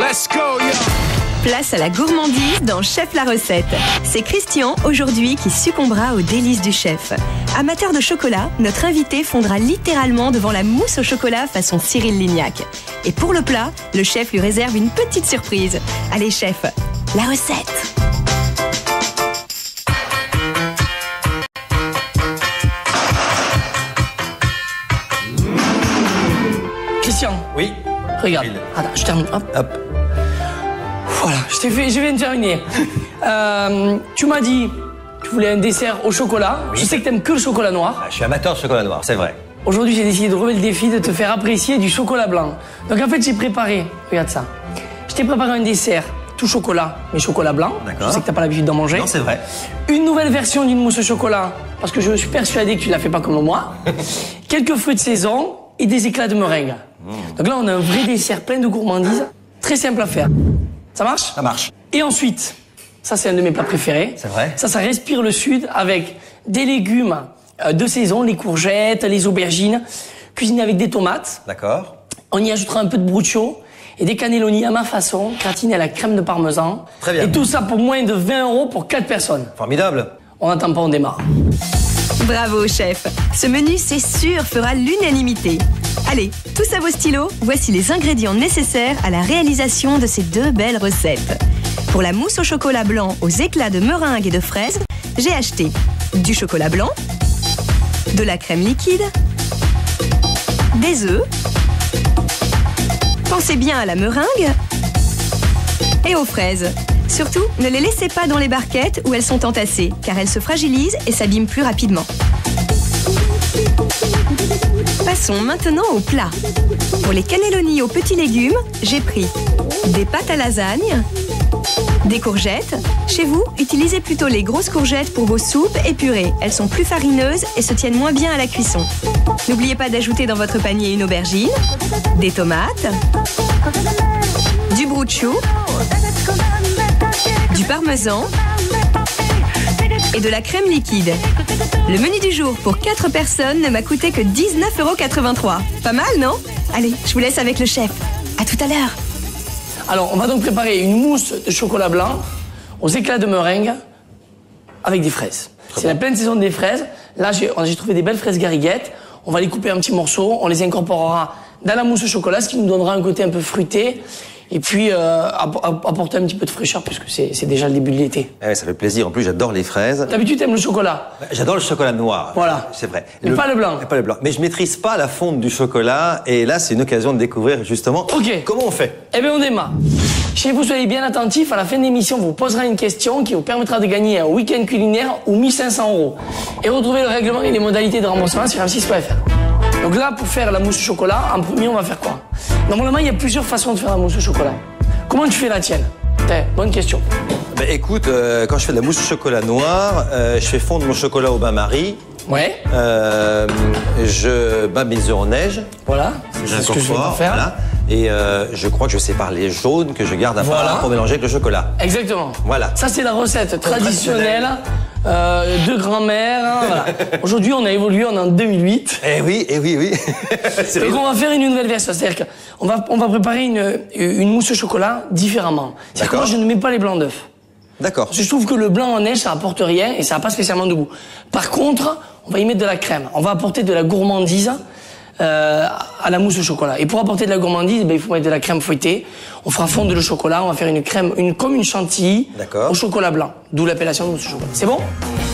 Let's go, yo. Place à la gourmandise dans Chef la recette. C'est Christian, aujourd'hui, qui succombera aux délices du chef. Amateur de chocolat, notre invité fondra littéralement devant la mousse au chocolat façon Cyril Lignac. Et pour le plat, le chef lui réserve une petite surprise. Allez chef, la recette. Christian. Oui. Regarde. Attends, je termine. Hop. Hop. Voilà, je viens de terminer. Tu m'as dit que tu voulais un dessert au chocolat. Oui. Je sais que t'aimes que le chocolat noir. Je suis amateur de chocolat noir, c'est vrai. Aujourd'hui, j'ai décidé de relever le défi de te faire apprécier du chocolat blanc. Donc en fait, j'ai préparé, regarde ça. Je t'ai préparé un dessert tout chocolat, mais chocolat blanc. D'accord. Je sais que t'as pas l'habitude d'en manger. Non, c'est vrai. Une nouvelle version d'une mousse au chocolat, parce que je suis persuadé que tu la fais pas comme moi. Quelques fruits de saison et des éclats de meringue. Donc là, on a un vrai dessert plein de gourmandises, très simple à faire. Ça marche? Ça marche. Et ensuite, ça c'est un de mes plats préférés. C'est vrai. Ça respire le sud avec des légumes de saison, les courgettes, les aubergines, cuisinés avec des tomates. D'accord. On y ajoutera un peu de bruschio et des cannelloni à ma façon, gratinés à la crème de parmesan. Très bien. Et tout ça pour moins de 20 € pour 4 personnes. Formidable. On n'attend pas, on démarre. Bravo chef. Ce menu, c'est sûr, fera l'unanimité. Allez, tous à vos stylos, voici les ingrédients nécessaires à la réalisation de ces deux belles recettes. Pour la mousse au chocolat blanc aux éclats de meringue et de fraises, j'ai acheté du chocolat blanc, de la crème liquide, des œufs, pensez bien à la meringue et aux fraises. Surtout, ne les laissez pas dans les barquettes où elles sont entassées, car elles se fragilisent et s'abîment plus rapidement. Passons maintenant au plat. Pour les cannelloni aux petits légumes, j'ai pris des pâtes à lasagne, des courgettes. Chez vous, utilisez plutôt les grosses courgettes pour vos soupes et purées. Elles sont plus farineuses et se tiennent moins bien à la cuisson. N'oubliez pas d'ajouter dans votre panier une aubergine, des tomates, du bruschio, du parmesan et de la crème liquide. Le menu du jour pour 4 personnes ne m'a coûté que 19,83 €. Pas mal, non? Allez, je vous laisse avec le chef. À tout à l'heure. Alors, on va donc préparer une mousse de chocolat blanc aux éclats de meringue avec des fraises. C'est la pleine saison des fraises. Là, j'ai trouvé des belles fraises gariguettes. On va les couper en petits morceaux. On les incorporera dans la mousse au chocolat, ce qui nous donnera un côté un peu fruité. Et puis, apporter un petit peu de fraîcheur, puisque c'est déjà le début de l'été. Ouais, ça fait plaisir. En plus, j'adore les fraises. D'habitude, t'aimes le chocolat. J'adore le chocolat noir. Voilà. C'est vrai. Mais pas le blanc. Pas le blanc. Mais je maîtrise pas la fonte du chocolat. Et là, c'est une occasion de découvrir justement. Ok. Comment on fait? Eh bien, on démarre. Chez vous, soyez bien attentifs. À la fin de l'émission, on vous posera une question qui vous permettra de gagner un week-end culinaire ou 1500 €. Et retrouvez le règlement et les modalités de remboursement sur m6.fr. Donc là, pour faire la mousse au chocolat, en premier, on va faire quoi? Normalement, il y a plusieurs façons de faire la mousse au chocolat. Comment tu fais la tienne? Bonne question. Ben, écoute, quand je fais de la mousse au chocolat noir, je fais fondre mon chocolat au bain-marie. Ouais. Je bats mes œufs en neige. Voilà. C'est ce que je vais faire. Voilà. Et je crois que je sépare les jaunes que je garde à part Voilà. pour mélanger avec le chocolat. Exactement. Voilà. Ça, c'est la recette traditionnelle de grand-mère. Hein, voilà. Aujourd'hui, on a évolué, on est en 2008. Eh oui, eh oui, oui. C'est Donc, vrai. on va faire une nouvelle version. C'est-à-dire qu'on va préparer une mousse au chocolat différemment. C'est-à-dire que moi, D'accord. je ne mets pas les blancs d'œufs. D'accord. Parce que je trouve que le blanc en neige, ça apporte rien et ça n'a pas spécialement de goût. Par contre, on va y mettre de la crème. On va apporter de la gourmandise à la mousse au chocolat. Et pour apporter de la gourmandise, il faut mettre de la crème fouettée. On fera fondre le chocolat. On va faire une crème, comme une chantilly D'accord. au chocolat blanc. D'où l'appellation de mousse au chocolat. C'est bon?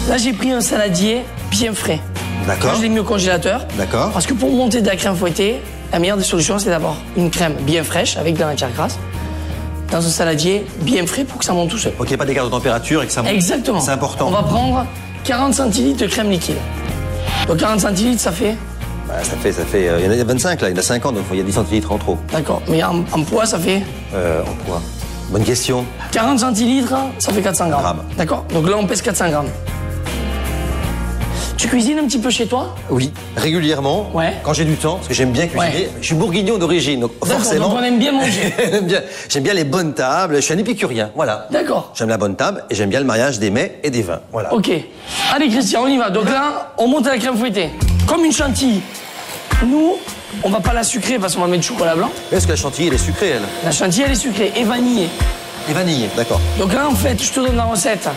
Là, j'ai pris un saladier bien frais. D'accord. Là, je l'ai mis au congélateur. D'accord. Parce que pour monter de la crème fouettée, la meilleure des solutions, c'est d'avoir une crème bien fraîche avec de la matière grasse dans un saladier bien frais pour que ça monte tout seul. Pour qu'il n'y ait pas d'écart de température et que ça monte. Exactement. C'est important. On va prendre 40 centilitres de crème liquide. Donc 40 centilitres, ça fait... Bah, ça fait, il y en a 25 là, il y en a 50, donc il y a 10 centilitres en trop. D'accord. Mais en poids, ça fait... En poids. Bonne question. 40 centilitres, ça fait 400 grammes. Grammes. D'accord. Donc là, on pèse 400 grammes. Tu cuisines un petit peu chez toi? Oui, régulièrement, Ouais. quand j'ai du temps, parce que j'aime bien cuisiner. Ouais. Je suis bourguignon d'origine, donc D'accord, forcément... donc on aime bien manger. J'aime bien les bonnes tables, je suis un épicurien, voilà. D'accord. J'aime la bonne table et j'aime bien le mariage des mets et des vins, voilà. Ok. Allez, Christian, on y va. Donc là, on monte à la crème fouettée. Comme une chantilly. Nous, On va pas la sucrer parce qu'on va mettre du chocolat blanc. Est-ce que la chantilly, elle est sucrée, elle? La chantilly, elle est sucrée et vanillée. Et vanillée, d'accord. Donc là, en fait, je te donne la recette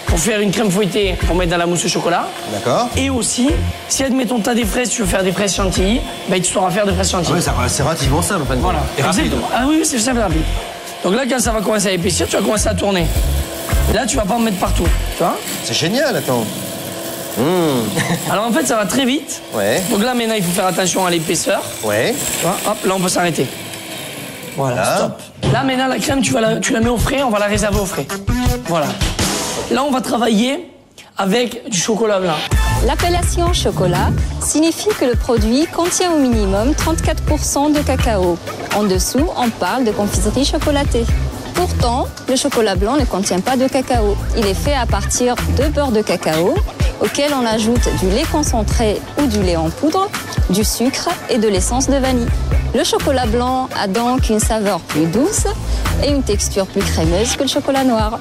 pour faire une crème fouettée pour mettre dans la mousse au chocolat. D'accord. Et aussi, si admettons t'as des fraises, tu veux faire des fraises chantilly, ben tu sauras faire des fraises chantilly. Ah ouais, c'est relativement simple, en fait. Voilà. Et rapide. Exactement. Ah oui, c'est simple et rapide. Donc là, quand ça va commencer à épaissir, tu vas commencer à tourner. Et là, tu vas pas en mettre partout, tu vois. C'est génial, attends. Alors en fait, ça va très vite. Ouais. Donc là, maintenant, il faut faire attention à l'épaisseur. Ouais. Tu vois, hop, là, on peut s'arrêter. Voilà, stop. Là, maintenant, la crème, tu la mets au frais, on va la réserver au frais. Voilà. Là, on va travailler avec du chocolat blanc. L'appellation chocolat signifie que le produit contient au minimum 34% de cacao. En dessous, on parle de confiserie chocolatée. Pourtant, le chocolat blanc ne contient pas de cacao. Il est fait à partir de beurre de cacao, auquel on ajoute du lait concentré ou du lait en poudre, du sucre et de l'essence de vanille. Le chocolat blanc a donc une saveur plus douce et une texture plus crémeuse que le chocolat noir.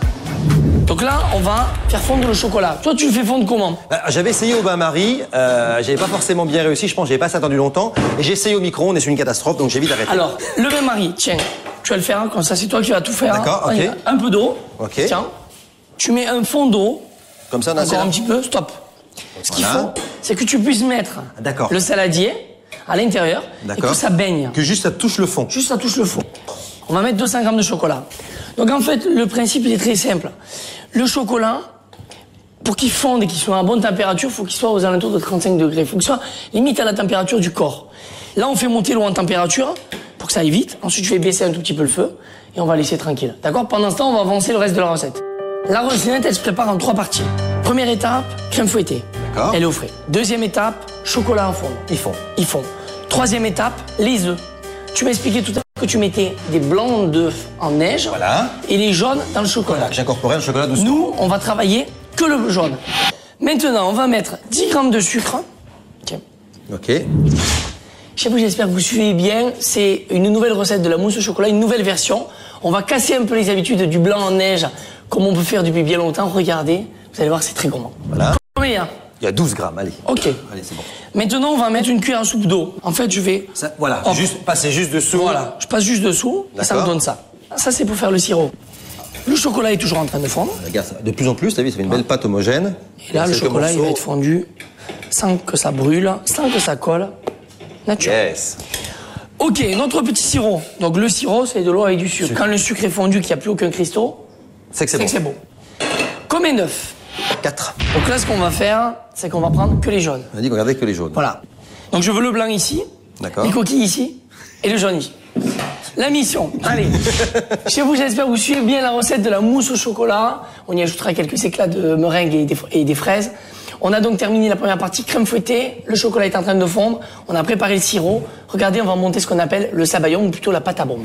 Donc là, on va faire fondre le chocolat. Toi, tu le fais fondre comment? J'avais essayé au bain-marie, j'avais pas forcément bien réussi, je pense, j'avais pas attendu longtemps. Et j'ai essayé au micro-ondes et c'est une catastrophe, donc j'ai vite arrêté. Alors, le bain-marie, tiens, tu vas le faire, comme ça, c'est toi qui vas tout faire. D'accord, ok. Un peu d'eau. Ok. Tiens, tu mets un fond d'eau. Comme ça, on a Encore un petit peu, stop. Ce qu'il faut, c'est que tu puisses mettre le saladier à l'intérieur et que ça baigne. Que juste ça touche le fond. Juste ça touche le fond. On va mettre 200 grammes de chocolat. Donc en fait, le principe il est très simple. Le chocolat, pour qu'il fonde et qu'il soit à bonne température, il faut qu'il soit aux alentours de 35 degrés. Il faut qu'il soit limite à la température du corps. Là, on fait monter l'eau en température pour que ça aille vite. Ensuite, je vais baisser un tout petit peu le feu et on va laisser tranquille. D'accord? Pendant ce temps, on va avancer le reste de la recette. La recette, elle se prépare en 3 parties. Première étape, crème fouettée. D'accord. Elle est au frais. Deuxième étape, chocolat en fond. Ils font. Troisième étape, les œufs. Tu m'as expliqué tout à l'heure que tu mettais des blancs d'œufs en neige et les jaunes dans le chocolat. Voilà, j'incorporais le chocolat doucement. Nous, on va travailler que le jaune. Maintenant, on va mettre 10 grammes de sucre. Tiens. Ok. Je sais pas, j'espère que vous suivez bien. C'est une nouvelle recette de la mousse au chocolat, une nouvelle version. On va casser un peu les habitudes du blanc en neige, comme on peut faire depuis bien longtemps. Regardez, vous allez voir, c'est très gourmand. Voilà. Combien? Il y a 12 grammes, allez. Ok. Allez, c'est bon. Maintenant, on va mettre une cuillère à soupe d'eau. En fait, je vais... Ça, voilà, passer juste dessous. Voilà, je passe juste dessous et ça me donne ça. Ça, c'est pour faire le sirop. Le chocolat est toujours en train de fondre. Regarde, ça, de plus en plus, t'as vu, ça fait une belle pâte homogène. Et là, le chocolat, il va être fondu sans que ça brûle, sans que ça colle. Naturel. Yes. Ok, notre petit sirop. Donc le sirop, c'est de l'eau avec du sucre. Quand le sucre est fondu, qu'il n'y a plus aucun cristaux, c'est que c'est bon. Combien d'œufs? 4. Donc là, ce qu'on va faire, c'est qu'on va prendre que les jaunes. On a dit qu'on regardait que les jaunes. Voilà. Donc je veux le blanc ici, les coquilles ici, et le jaune ici. La mission, allez. Chez vous, j'espère que vous suivez bien la recette de la mousse au chocolat. On y ajoutera quelques éclats de meringue et des fraises. On a donc terminé la première partie, crème fouettée. Le chocolat est en train de fondre. On a préparé le sirop. Regardez, on va monter ce qu'on appelle le sabayon, ou plutôt la pâte à bombe.